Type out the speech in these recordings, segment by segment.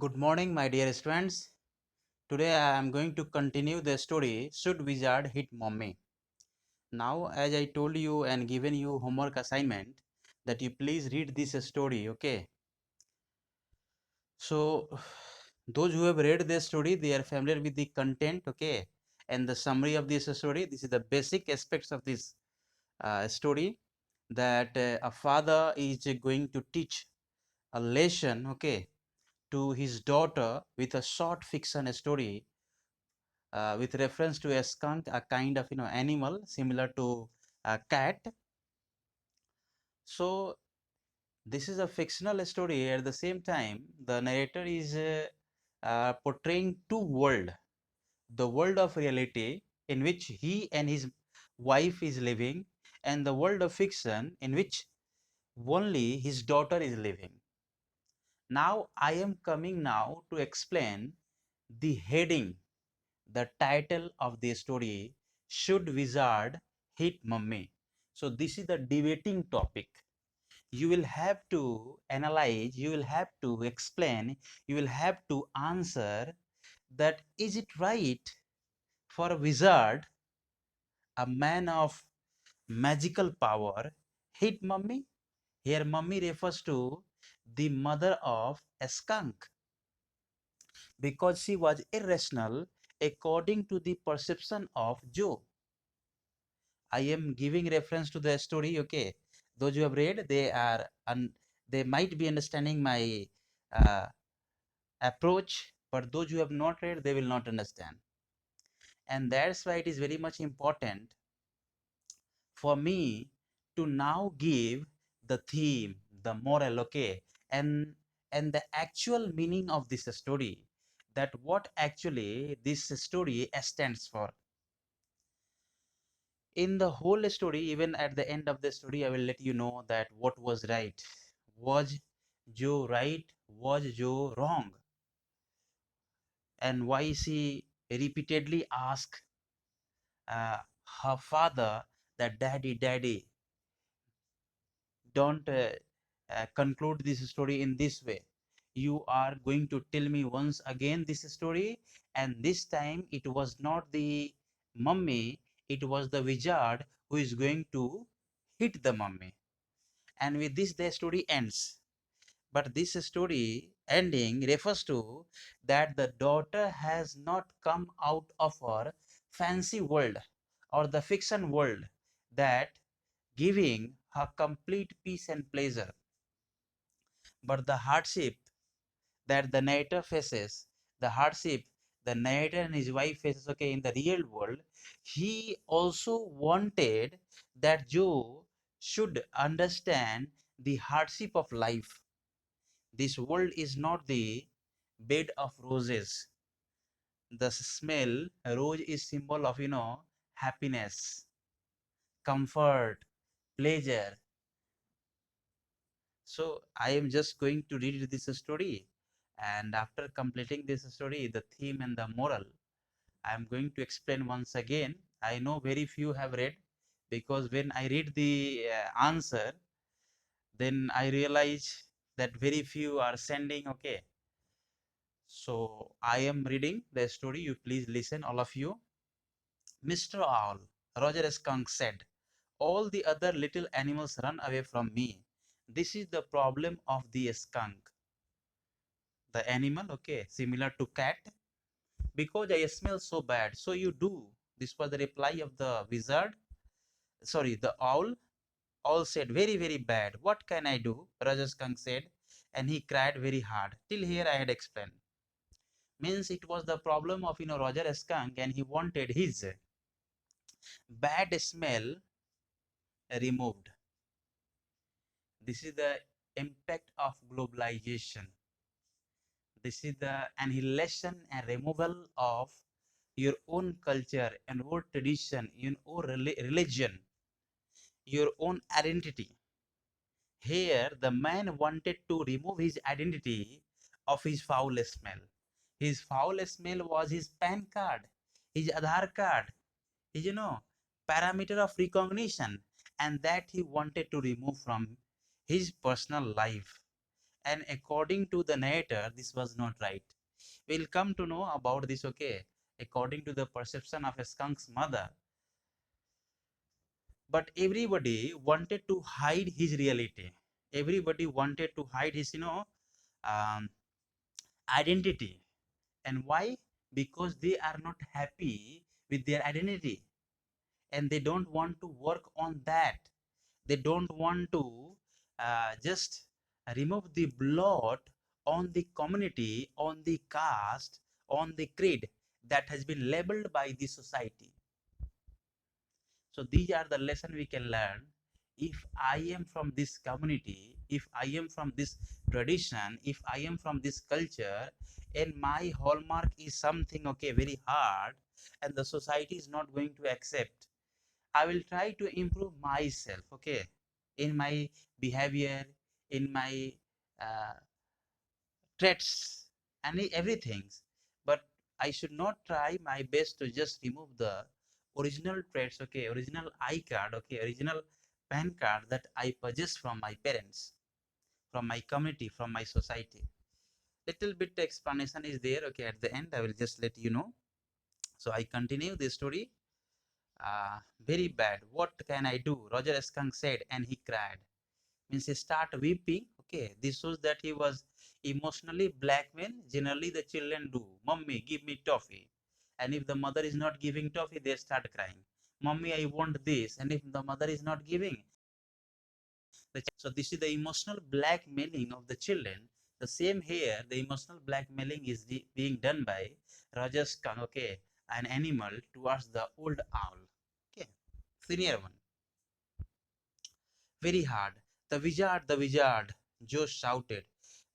Good morning, my dear students. Today I am going to continue the story Should Wizard Hit Mommy? Now, as I told you and given you homework assignment, that you please read this story, okay? So, those who have read this story, they are familiar with the content, okay? And the summary of this story. This is the basic aspects of this story that a father is going to teach a lesson, okay, to his daughter with a short fiction story with reference to a skunk, a kind of animal similar to a cat. So this is a fictional story. At the same time, the narrator is portraying two world: the world of reality in which he and his wife is living, and the world of fiction in which only his daughter is living. Now I am coming now to explain the heading, the title of the story, Should Wizard Hit Mummy? So this is the debating topic. You will have to analyze, you will have to explain, you will have to answer that is it right for a wizard, a man of magical power, hit mummy? Here mummy refers to the mother of a skunk because she was irrational according to the perception of Joe. I am giving reference to the story. Okay, those who have read, they might be understanding my uh, approach, but those who have not read, they will not understand. And that's why it is very much important for me to now give the theme, the moral, okay, and the actual meaning of this story. That what actually this story stands for. In the whole story, even at the end of the story, I will let you know that what was right. Was Joe right? Was Joe wrong? And why she repeatedly asked uh, her father that daddy, daddy, don't conclude this story in this way. You are going to tell me once again this story, and this time it was not the mummy, it was the wizard who is going to hit the mummy. And with this the story ends. But this story ending refers to that the daughter has not come out of her fancy world or the fiction world, that giving her complete peace and pleasure, but the hardship that the narrator faces, the hardship the narrator and his wife faces, okay, in the real world, he also wanted that Joe should understand the hardship of life. This world is not the bed of roses. The smell rose is symbol of happiness, comfort, pleasure. So I am just going to read this story, and after completing this story, the theme and the moral, I am going to explain once again. I know very few have read, because when I read the answer, then I realize that very few are sending. Okay, so I am reading the story. You please listen, all of you. Mr. Owl, Roger Skunk said, all the other little animals run away from me. This is the problem of the skunk. The animal, okay, similar to cat. Because I smell so bad, so you do. This was the reply of the wizard. Sorry, the owl. Owl said, very, very bad. What can I do? Roger Skunk said, and he cried very hard. Till here I had explained. Means it was the problem of Roger Skunk, and he wanted his bad smell removed. This is the impact of globalization. This is the annihilation and removal of your own culture and own tradition, your own religion, your own identity. Here, the man wanted to remove his identity of his foul smell. His foul smell was his PAN card, his Aadhaar card, his, parameter of recognition, and that he wanted to remove from his personal life. and according to the narrator, this was not right. We'll come to know about this, okay? According to the perception of a skunk's mother, but everybody wanted to hide his reality. Everybody wanted to hide his, um, identity. And why? Because they are not happy with their identity, and they don't want to work on that. They don't want to just remove the blot on the community, on the caste, on the creed that has been labeled by the society. So these are the lessons we can learn. If I am from this community, if I am from this tradition, if I am from this culture, and my hallmark is something, okay, very hard, and the society is not going to accept, I will try to improve myself, okay, in my behavior, in my uh, traits, and everything. But I should not try my best to just remove the original traits, okay, original I card, okay, original PAN card that I purchased from my parents, from my community, from my society. Little bit explanation is there, okay, at the end. I will just let you know. So I continue the story. Very bad. What can I do? Roger Skunk said, and he cried. Means he start weeping. Okay, this shows that he was emotionally blackmailed. Generally, the children do. Mommy, give me toffee. And if the mother is not giving toffee, they start crying. Mommy, I want this. And if the mother is not giving, so this is the emotional blackmailing of the children. The same here, the emotional blackmailing is being done by Roger Skunk, okay, an animal towards the old owl. Okay, senior one. Very hard. The wizard, Joe shouted.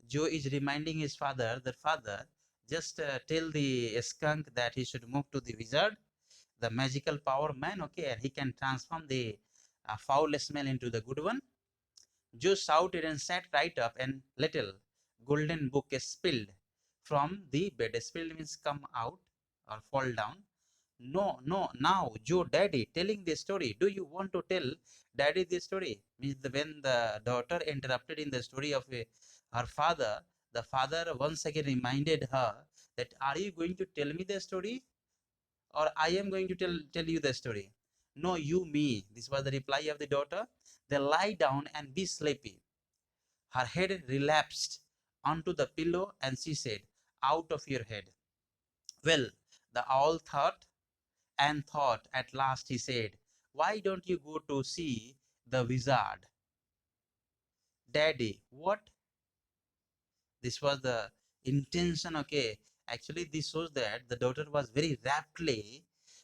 Joe is reminding his father that, father, just tell the skunk that he should move to the wizard, the magical power man, okay, and he can transform the foul smell into the good one. Joe shouted and sat right up, and little golden book spilled from the bed. Spilled means come out or fall down. No, no, now, Joe, daddy, telling the story. Do you want to tell daddy the story? Means when the daughter interrupted in the story of her father, the father once again reminded her that, are you going to tell me the story, or I am going to tell you the story? No, you, me. This was the reply of the daughter. They lie down and be sleepy. Her head relapsed onto the pillow, and she said, out of your head. Well, the owl thought and thought. At last he said, why don't you go to see the wizard? Daddy, what? This was the intention, okay. Actually, this shows that the daughter was very raptly,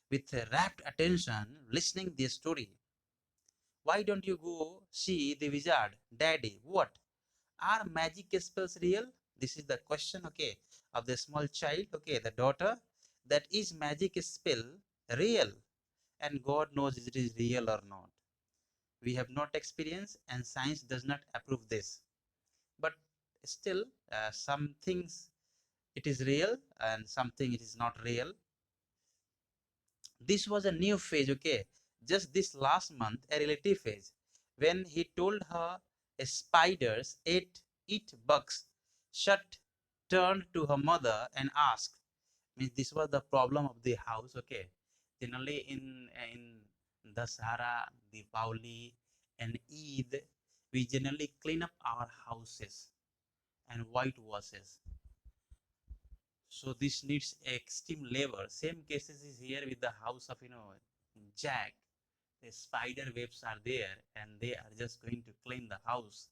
with rapt attention, listening the story. Why don't you go see the wizard? Daddy, what? Are magic spells real? This is the question, okay, of the small child, okay, the daughter. That is magic spell real? And God knows if it is real or not. We have not experienced, and science does not approve this. But still, some things it is real, and something it is not real. This was a new phase, okay. Just this last month, a relative phase, when he told her spiders eat bugs. Shut turned to her mother and asked. Means this was the problem of the house, okay. Generally in Dasara, Diwali, and Eid, we generally clean up our houses and whitewashes. So this needs extreme labor. Same cases is here with the house of Jack. The spider webs are there, and they are just going to clean the house.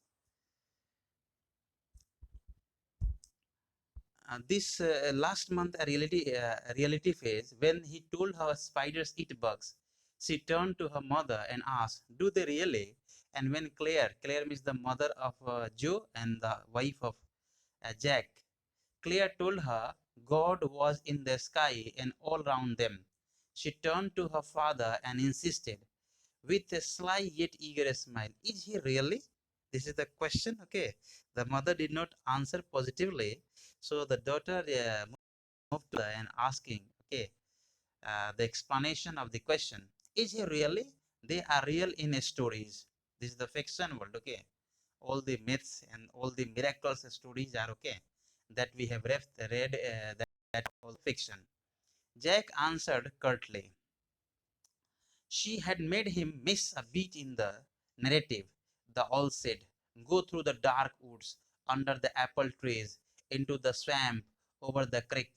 This last month, a reality phase, when he told her spiders eat bugs, she turned to her mother and asked, do they really? And when Claire means the mother of Joe and the wife of Jack, Claire told her God was in the sky and all around them, she turned to her father and insisted, with a sly yet eager smile, is he really? This is the question, okay. The mother did not answer positively, so the daughter moved to and asking, okay, the explanation of the question. Is he really? They are real in stories. This is the fiction world, okay. all the myths and all the miraculous stories are okay that we have read that all fiction. Jack answered curtly. She had made him miss a beat in the narrative. The owl said, "Go through the dark woods, under the apple trees, into the swamp, over the creek."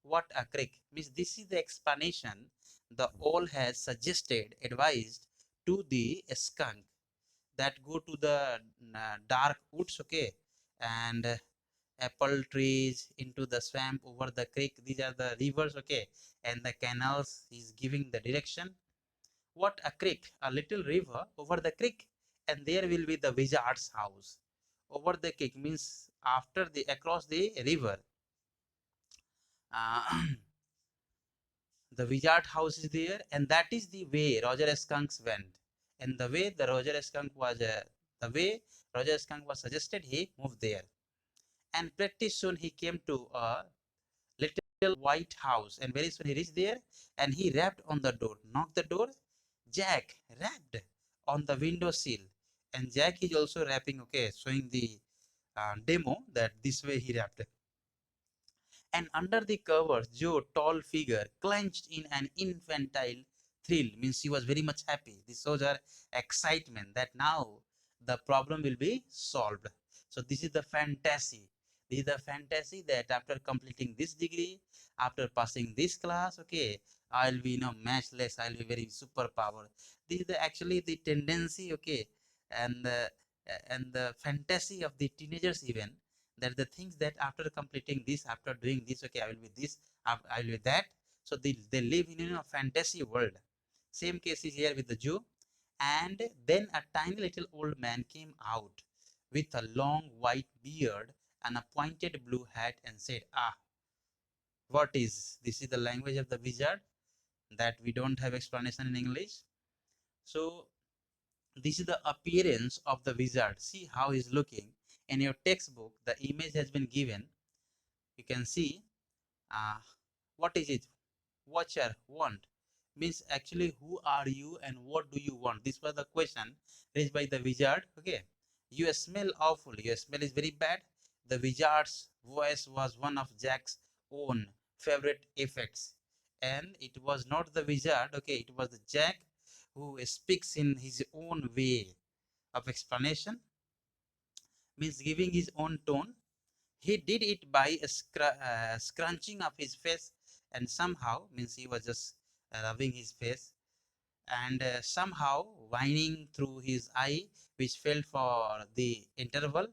What a creek? Means this is the explanation the owl has suggested, advised to the skunk that go to the dark woods, okay, and apple trees, into the swamp, over the creek. These are the rivers, okay, and the canals is giving the direction. What a creek? A little river over the creek, and there will be the wizard's house. Over the creek means after the across the river. Uh, the wizard house is there, and that is the way Roger Skunks went. And the way the way Roger Skunk was suggested, he moved there. And pretty soon he came to a little white house, and very soon he reached there, and he rapped on the door, knocked the door. Jack rapped on the window sill, and Jack is also rapping, okay, showing the demo that this way he rapped. And under the covers, Joe's tall figure clenched in an infantile thrill, means she was very much happy. This shows her excitement that now the problem will be solved. So this is the fantasy. This is the fantasy that after completing this degree, after passing this class, okay, I'll be matchless. I'll be very superpower. This is actually the tendency, okay, and the fantasy of the teenagers even, that the things that after completing this, after doing this, okay, I will be this, I will be that. So they live in a fantasy world. Same case is here with the Jew. And then a tiny little old man came out with a long white beard and a pointed blue hat and said, "Ah, what is this? Is the language of the wizard that we don't have explanation in English." So this is the appearance of the wizard. See how he's looking. In your textbook, the image has been given. You can see uh, what is it? Watcher want means actually who are you and what do you want? This was the question raised by the wizard. Okay, you smell awful. Your smell is very bad. The wizard's voice was one of Jack's own favorite effects, and it was not the wizard. Okay, it was the Jack who speaks in his own way of explanation, means giving his own tone. He did it by scrunching up his face, and somehow, means he was just rubbing his face, and somehow whining through his eye, which fell for the interval.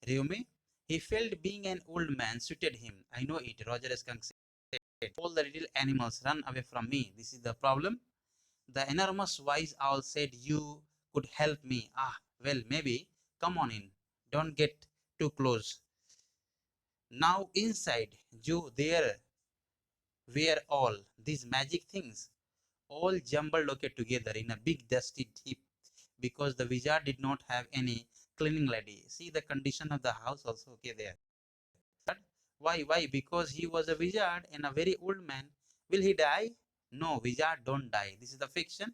Rumi, he felt being an old man suited him. I know it, Roger Skunk said. All the little animals run away from me. This is the problem. The enormous wise owl said you could help me. Ah, well, maybe. Come on in. Don't get too close. Now inside you there were all these magic things, all jumbled okay together in a big dusty heap, because the wizard did not have any cleaning lady. See the condition of the house also okay there. But why? Because he was a wizard and a very old man. Will he die? No, wizard don't die. This is the fiction.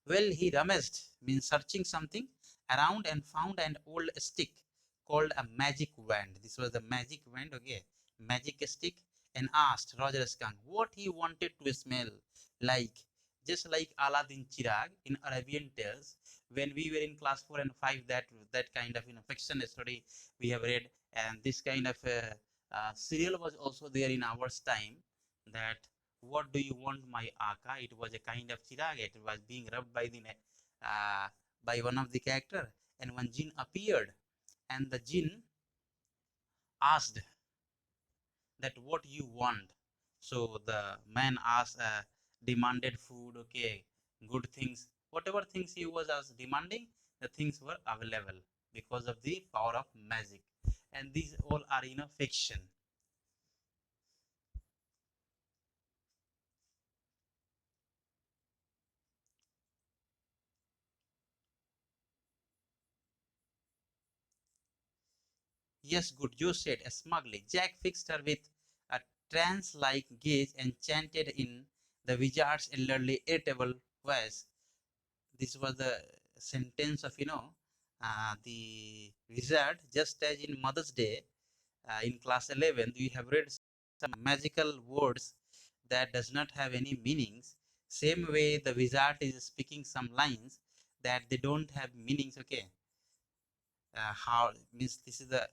Well, he rummaged, means searching something around, and found an old stick called a magic wand. This was the magic wand, okay, magic stick, and asked Roger Skunk what he wanted to smell like, just like Aladdin Chirag in Arabian Tales. When we were in class 4 and 5, that kind of fiction story we have read, and this kind of serial was also there in our time. That what do you want, my Aka? It was a kind of chirag. It was being rubbed by the by one of the character. And one jinn appeared, and the jinn asked that what you want. So the man asked, demanded food, okay, good things, whatever things he was demanding, the things were available because of the power of magic. And these all are fiction. Yes, good, you said smugly. Jack fixed her with a trance like gaze and chanted in the wizard's elderly, irritable voice. This was the sentence of, the wizard, just as in Mother's Day, in class 11, we have read some magical words that does not have any meanings. Same way, the wizard is speaking some lines that they don't have meanings. Okay, how means this is the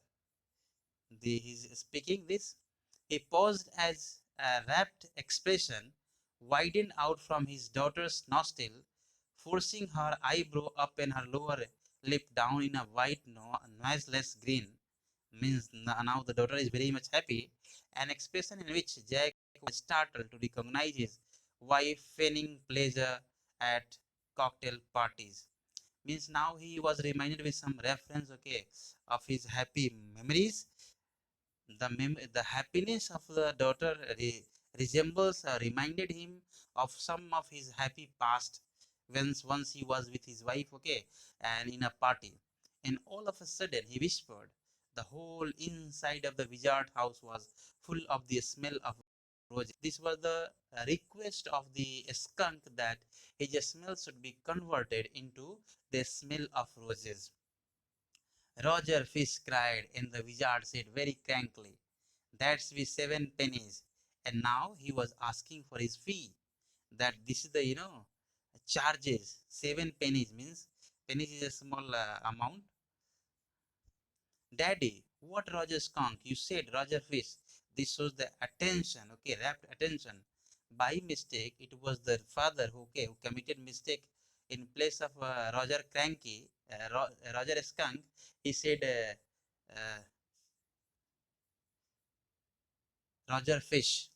he's speaking this. He paused as a rapt expression widened out from his daughter's nostril, forcing her eyebrow up and her lower lip down in a wide, noiseless grin. Means now the daughter is very much happy, an expression in which Jack was startled to recognize his wife feigning pleasure at cocktail parties. Means now he was reminded with some reference, okay, of his happy memories. The happiness of the daughter resembles reminded him of some of his happy past once he was with his wife, okay, and in a party. And all of a sudden he whispered, the whole inside of the wizard house was full of the smell of roses. This was the request of the skunk that his smell should be converted into the smell of roses. Roger Fish cried, and the wizard said very crankly, that's be 7 pennies. And now he was asking for his fee. That this is the, charges. 7 pennies means pennies is a small amount. Daddy, what Roger skunk? You said Roger Fish. This shows the attention, okay, rapt attention. By mistake, it was the father who committed mistake. In place of Roger Cranky, Roger Skunk, he said Roger Fish.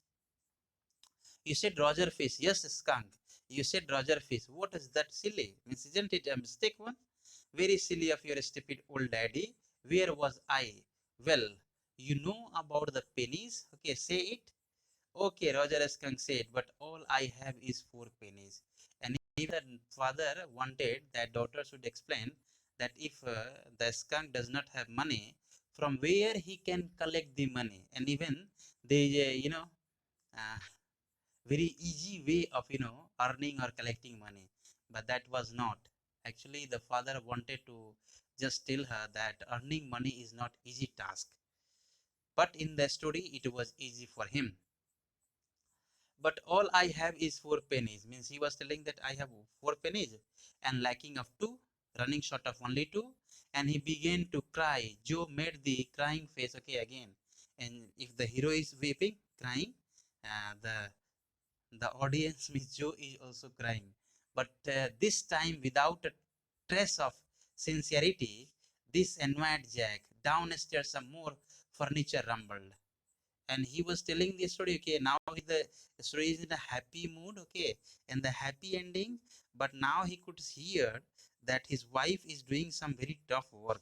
You said Roger Fish. Yes, skunk. You said Roger Fish. What is that silly? Means isn't it a mistake one? Very silly of your stupid old daddy. Where was I? Well, you know about the pennies? Okay, say it. Okay, Roger Skunk said, but all I have is 4 pennies. And if the father wanted that daughter should explain that if the skunk does not have money, from where he can collect the money, and even they, uh, very easy way of earning or collecting money, but that was not. Actually the father wanted to just tell her that earning money is not easy task, but in the story it was easy for him. But all I have is 4 pennies means he was telling that I have 4 pennies and lacking of two, running short of only two. And he began to cry. Joe made the crying face, okay, again. And if the hero is weeping, crying, the audience means Joe is also crying, but this time without a trace of sincerity. This annoyed Jack. Downstairs, some more furniture rumbled, and he was telling the story. Okay, now the story is in a happy mood, okay, and the happy ending. But now he could hear that his wife is doing some very tough work.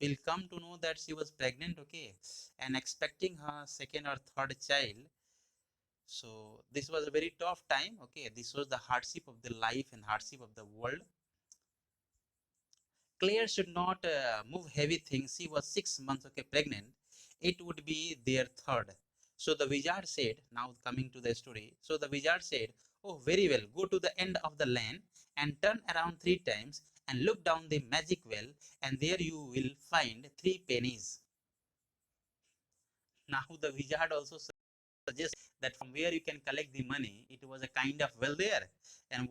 We'll come to know that she was pregnant, okay, and expecting her second or third child. So this was a very tough time. Okay, this was the hardship of the life and hardship of the world. Claire should not move heavy things. She was 6 months, okay, pregnant. It would be their third. So the wizard said, now coming to the story. So the wizard said, oh, very well, go to the end of the lane and turn around 3 times and look down the magic well, and there you will find 3 pennies. Now the wizard also suggest that from where you can collect the money, it was a kind of well there. And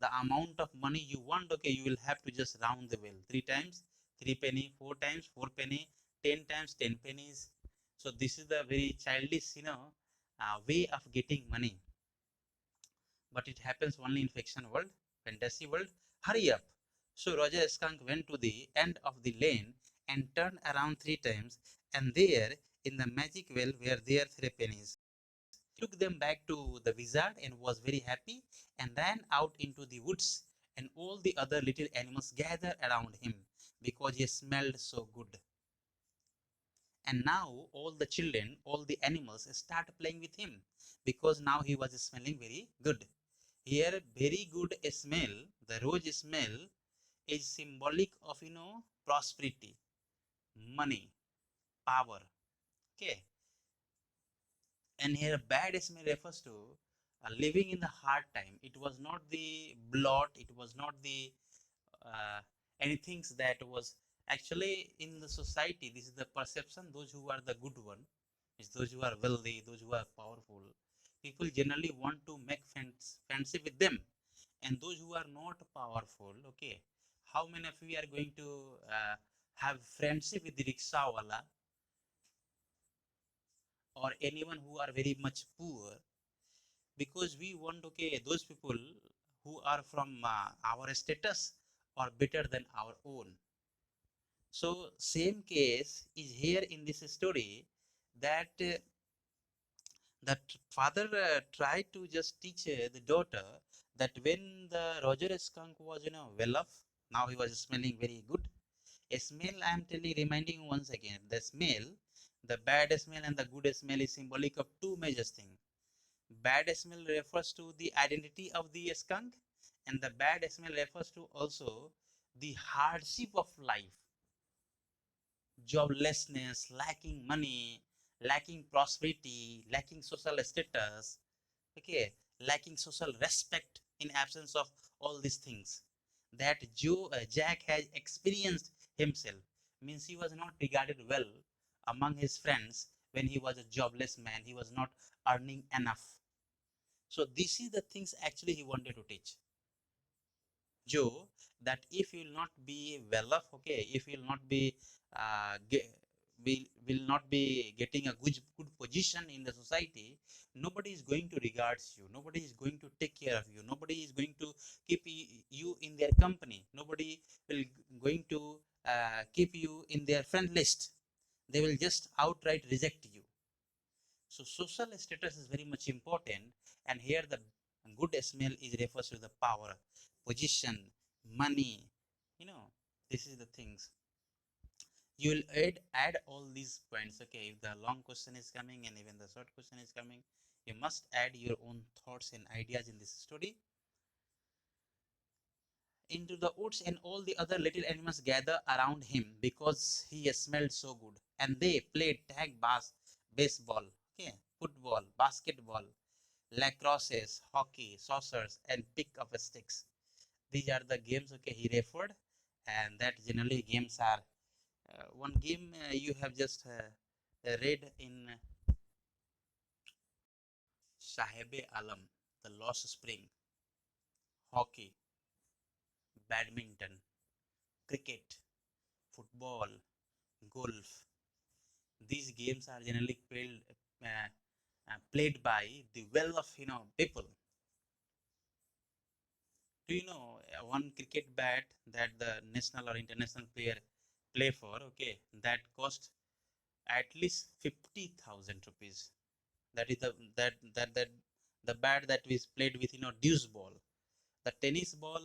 the amount of money you want, okay, you will have to just round the well 3 times, 3 penny, 4 times, 4 penny, 10 times, 10 pennies. So this is the very childish, way of getting money. But it happens only in fiction world, fantasy world. Hurry up. So Roger Skunk went to the end of the lane and turned around 3 times, and there in the magic well were there 3 pennies. Took them back to the wizard and was very happy and ran out into the woods, and all the other little animals gathered around him because he smelled so good. And now all the children, all the animals start playing with him because now he was smelling very good. Here, very good smell, the rose smell is symbolic of prosperity, money, power. Okay, and here bad smell refers to living in the hard time. It was not the blot, it was not the uh, anything that was actually in the society. This is the perception. Those who are the good one is those who are wealthy, those who are powerful. People generally want to make friendship with them, and those who are not powerful. Okay, how many of you are going to have friendship with the rickshawala or anyone who are very much poor? Because we want, okay, those people who are from our status or better than our own. So same case is here in this story, that that father tried to just teach the daughter that when the Roger skunk was, well off, now he was smelling very good. A smell, I am telling, reminding you once again, the smell, the bad smell and the good smell is symbolic of two major things. Bad smell refers to the identity of the skunk, and the bad smell refers to also the hardship of life, joblessness, lacking money, lacking prosperity, lacking social status, okay, lacking social respect in absence of all these things that Jack has experienced himself. Means he was not regarded well among his friends when he was a jobless man. He was not earning enough. So this is the things actually he wanted to teach Joe, that if you will not be well off, okay, if you will not be get, will not be getting a good position in the society, nobody is going to regards you, nobody is going to take care of you, nobody is going to keep you in their company, nobody will going to keep you in their friend list. They will just outright reject you. So social status is very much important, and here the good smell is refers to the power, position, money. You know, this is the things. You will add all these points. Okay, if the long question is coming and even the short question is coming, you must add your own thoughts and ideas in this story. Into the woods, and all the other little animals gather around him because he smelled so good. And they played tag, baseball, okay, football, basketball, lacrosse, hockey, saucers, and pick up sticks. These are the games, okay, he referred, and that generally games are one game you have just read in Shahebe Alam, the Lost Spring, hockey, badminton, cricket, football, golf. These games are generally played by the well of people. Do you know one cricket bat that the national or international player play for? Okay, that cost at least 50,000 rupees. That is that the bat that is played with deuce ball. The tennis ball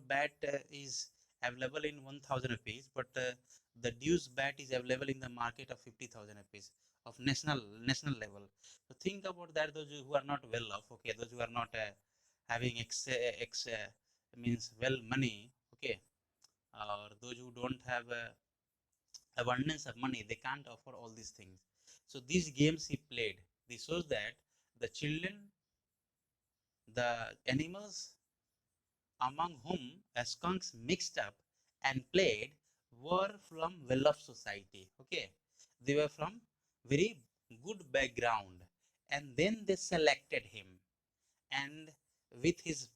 bat is available in 1,000 rupees, but the deuce bat is available in the market of 50,000 rupees of national level. So think about that. Those who are not well off, okay, those who are not having means well money, okay, or those who don't have abundance of money, they can't afford all these things. So these games he played, this shows that the children, the animals among whom skunks mixed up and played were from well-off society. Okay, they were from very good background, and then they selected him. And with his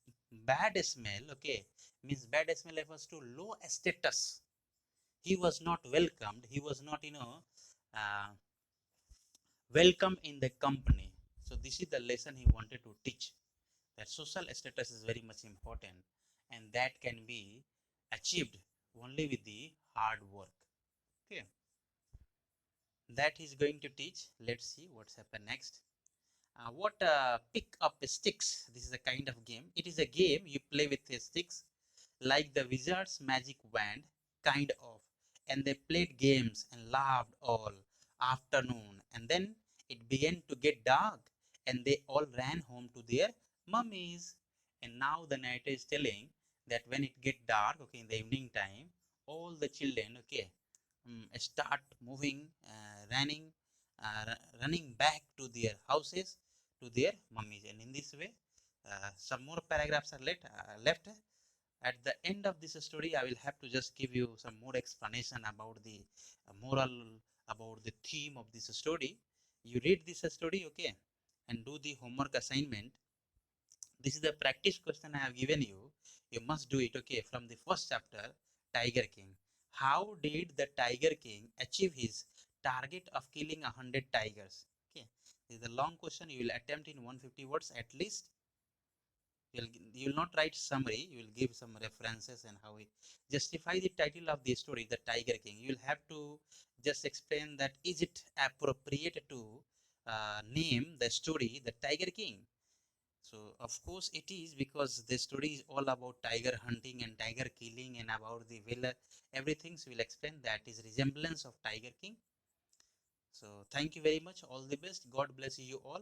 bad smell, okay, means bad smell refers to low status. He was not welcomed. He was not, uh, welcome in the company. So this is the lesson he wanted to teach, that social status is very much important, and that can be achieved only with the hard work. Okay, that he's going to teach. Let's see what's happened next. What pick up sticks? This is a kind of game. It is a game you play with sticks, like the wizard's magic wand, kind of. And they played games and laughed all afternoon. And then it began to get dark, and they all ran home to their mummies. And now the narrator is telling that when it get dark, okay, in the evening time, all the children, okay, start moving, running back to their houses, to their mummies. And in this way, some more paragraphs are left. At the end of this story, I will have to just give you some more explanation about the moral, about the theme of this story. You read this story, okay, and do the homework assignment. This is the practice question I have given you. You must do it, okay, from the first chapter, Tiger King. How did the Tiger King achieve his target of killing 100 tigers? Okay, this is a long question. You will attempt in 150 words at least. You will not write summary. You will give some references and how we justify the title of the story, the Tiger King. You will have to just explain that is it appropriate to name the story the Tiger King. So of course it is, because the story is all about tiger hunting and tiger killing and about the villa, everything. So we'll explain that is resemblance of Tiger King. So thank you very much. All the best. God bless you all.